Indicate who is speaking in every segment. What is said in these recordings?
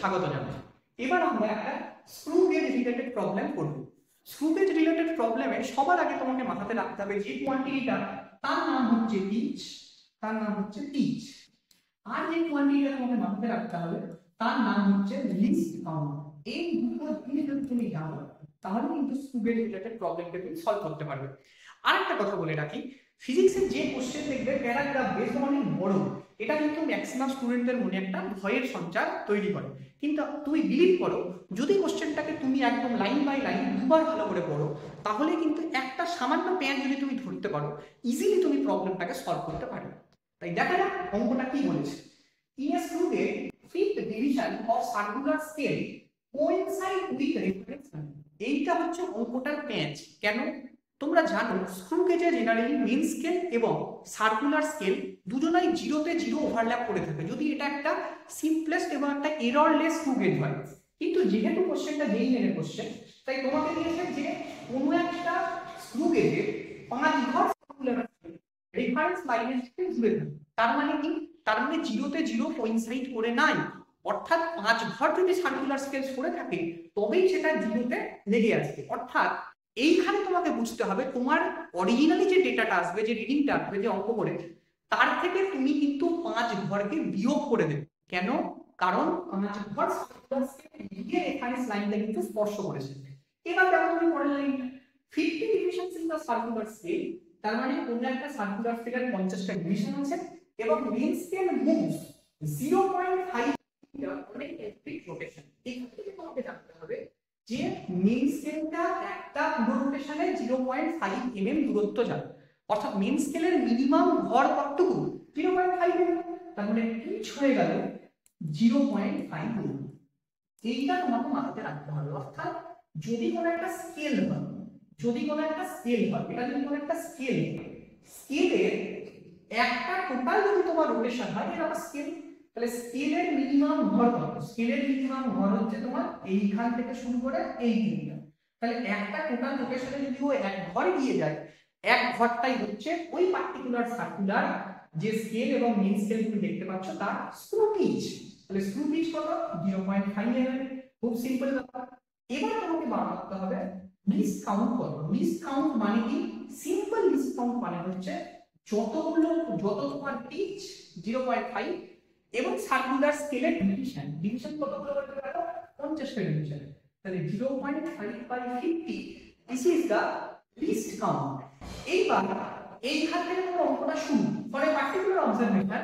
Speaker 1: স্বাগত জানাই। এবার আমরা একটা স্ক্রু গেজ রিলেটেড প্রবলেম করব। স্ক্রু গেজ রিলেটেড প্রবলেমে সবার আগে তোমাকে মাথাতে রাখতে হবে যে কোয়ান্টিটিটা তার নাম হচ্ছে পিচ, তার নাম হচ্ছে পিচ। আর যে কোয়ান্টিটিটা তোমাকে মাথাতে রাখতে হবে তার নাম হচ্ছে লিস্ট কাউন্ট। এই দুটো জিনিস যদি তুমি জানো তাহলে কিন্তু স্ক্রু গেজ রিলেটেড প্রবলেমটা তুমি সলভ করতে পারবে। আরেকটা কথা বলে রাখি, ফিজিক্সের যে কোশ্চেন দেখবে প্যারাগ্রাফ বেশ অনেক বড়, এটা কিন্তু ম্যাক্সিমাম স্টুডেন্টদের মনে একটা ভয়ের সঞ্চার তৈরি করে। কিন্তু তুমি বিলিভ করো, যদি কোশ্চেনটাকে তুমি একদম লাইন বাই লাইন দুবার ভালো করে পড়ো তাহলে কিন্তু একটা সামান্য প্যান যদি তুমি ধরতে পারো ইজিলি তুমি প্রবলেমটাকে সলভ করতে পারবে। তাই দেখা যাক অঙ্কটা কি বলেছে। In a screw gauge fifth division of circular scale coincide with reference line. এইটা হচ্ছে অঙ্কটার প্যাচ। কেন? তোমরা জানো স্ক্রু গেজে জেনারেলি মেইন স্কেল এবং সার্কুলার স্কেল দুজনাই জিরোতে জিরো ওভারল্যাপ করে থাকে যদি এটা একটা সিম্পলেস্ট এবং একটা এররলেস স্ক্রু গেজ হয়। কিন্তু যেহেতু কোশ্চেনটা যেই মেনে কোশ্চেন, তাই তোমাকে দিয়েছে যে কোনো একটা স্ক্রু গেজে 5 ঘর সার্কুলার রেফারেন্স লাইনের সাথে জুড়ে থাকে। তার মানে কি? তার মানে জিরোতে জিরো কোইনসাইড করে নাই, অর্থাৎ 5 ঘর যদি সার্কুলার স্কেল সরে থাকে তবেই সেটা জিরোতে লেগে আসবে। অর্থাৎ এইখানে তোমাকে বুঝতে হবে তোমার অরিজিনালি যে ডেটাটা আসবে, যে রিডিংটা আসবে, যে অঙ্ক করে তার থেকে তুমি কিন্তু 5 ঘরকে বিয়োগ করে দেবে। কেন? কারণ 5 ঘর সার্কুলার স্কেল দিয়ে রেফারেন্স লাইনটা কিন্তু স্পর্শ করেছে। এবার দেখো তুমি পরের লাইনটা 50 divisions in the circular scale, তার মানে কোন একটা সার্কুলার স্কেলের 50টা ডিভিশন আছে এবং main scale moves 0.5 metre on every rotation. এখান থেকে তোমাকে জানতে হবে যে মেইন স্কেলটা একটা পুরো রোটেশনে 0.5 mm দূরত্ব যায়, অর্থাৎ মেইন স্কেলের মিনিমাম ঘর কতটুকু? 0.5 mm। তার মানে পিচ হয়ে গেল 0.5 mm। এইটা তোমাকে মাথাতে রাখতে হবে। অর্থাৎ যদি কোনো একটা স্কেল হয়, যদি কোনো একটা স্কেল হয়, এটা যদি কোনো একটা স্কেল, স্কেলের একটা টোটাল যদি তোমার রোটেশন হয়, এটা একটা স্কেল, তাহলে স্কেলের মিনিমাম ঘর কত? স্কেলের মিনিমাম ঘর হচ্ছে তোমার এইখান থেকে শুরু করে এই দিকটা। তাহলে একটা টোটাল রোটেশনে যদি ও এক ঘর গিয়ে যায়, এক ঘরটাই হচ্ছে ওই পার্টিকুলার সার্কুলার যে স্কেল এবং মেইন স্কেল তুমি দেখতে পাচ্ছ তার স্ক্রু পিচ। তাহলে স্ক্রু পিচ কত? 0.5 mm। খুব সিম্পল ব্যাপার। এবার তোমাকে বার করতে হবে লিস্ট কাউন্ট কত। লিস্ট কাউন্ট মানে কি? সিম্পল লিস্ট কাউন্ট মানে হচ্ছে যত তোমার পিচ 0.5 এবং সার্কুলার স্কেলের ডিভিশন, ডিভিশন কতগুলো করতে পারো? 50টা ডিভিশন। তাহলে 0.5 by 50, this is the least count. এইবার এইখান থেকে তোমার অঙ্কটা শুরু। For a particular observation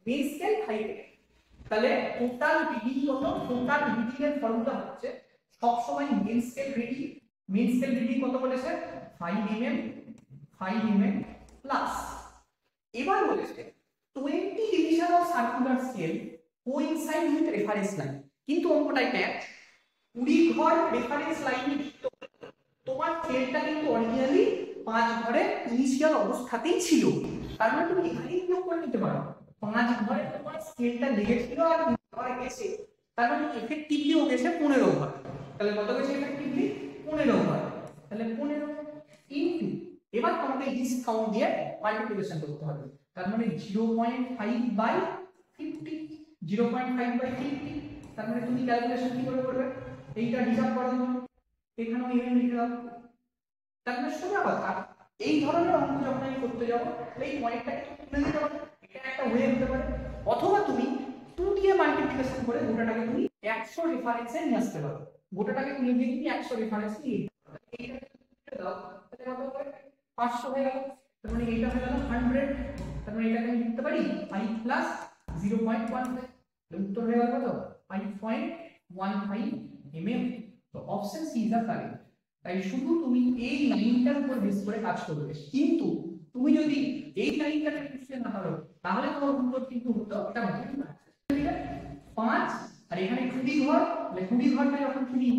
Speaker 1: main scale 5। তাহলে টোটাল রিডিং কত? টোটাল রিডিং এর ফর্মুলা হচ্ছে সব সময় main scale reading. Main scale reading কত বলেছে? 5 mm, 5 mm প্লাস। এবার বলেছে 20 division of circular scale coincide with reference line. কিন্তু অঙ্কটাই প্যাচ। 20 ঘর রেফারেন্স লাইনে তোমার স্কেলটা কিন্তু অরিজিনালি 5 ঘরে ইনিশিয়াল অবস্থাতেই ছিল। তার মানে তুমি এখানেই বিয়োগ করে নিতে পারো। 5 ঘরে তোমার স্কেলটা লেগেছিল আর 20 ঘরে গেছে, তার মানে এফেক্টিভলি ও গেছে 15 ঘর। তাহলে কত গেছে এফেক্টিভলি? 15 ঘর। তাহলে 15 ইনটু, এবার তোমাকে লিস্ট কাউন্ট দিয়ে মাল্টিপ্লিকেশন করতে হবে। তার মানে 0.5 বাই 50, 0.5 বাই 50। তার মানে তুমি ক্যালকুলেশন কি করে করবে? এইটা হিসাব করো, এখানেও এমএম লিখে দাও। তার মানে সোজা কথা, এই ধরনের অঙ্ক যখন আমি করতে যাবো এই পয়েন্টটাকে তুলে দিতে পারো, এটা একটা ওয়ে হতে পারে। অথবা তুমি 2 দিয়ে মাল্টিপ্লিকেশন করে গোটাটাকে তুমি 100 রেফারেন্সে নিয়ে আসতে পারো। গোটাটাকে তুলে দিয়ে তুমি 100 রেফারেন্সে নিয়ে এইটা দাও, তাহলে কত হবে? 500 হয়ে গেল। তার মানে এইটা হয়ে গেল 100। তার মানে এটাকে আমি লিখতে পারি 5 প্লাস 0.15। উত্তর হয়ে গেল কত? 5.15 mm। তো option C is the correct. তাই শুধু তুমি এই লাইনটার উপর বেস করে কাজ করবে। কিন্তু তুমি যদি এই লাইনটাকে বুঝতে না পারো তাহলে তোমার উত্তর কিন্তু হতো এটা ভুল। 5 আর এখানে 20 ঘর, তাহলে 20 ঘরটা যখন তুমি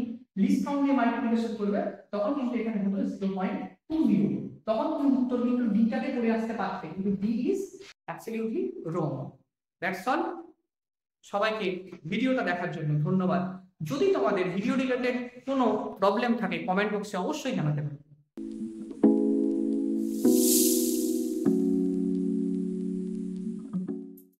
Speaker 1: লিস্ট কাউন্ট দিয়ে মাল্টিপ্লিকেশন করবে তখন কিন্তু এখানে হতো 0.20। তখন তুমি উত্তর কিন্তু ডিটাকে করে আসতে পারতে, কিন্তু D is absolutely wrong. That's all. সবাইকে ভিডিওটা দেখার জন্য ধন্যবাদ। যদি তোমাদের ভিডিও রিলেটেড কোনো প্রবলেম থাকে কমেন্ট বক্সে অবশ্যই জানাতে পারো।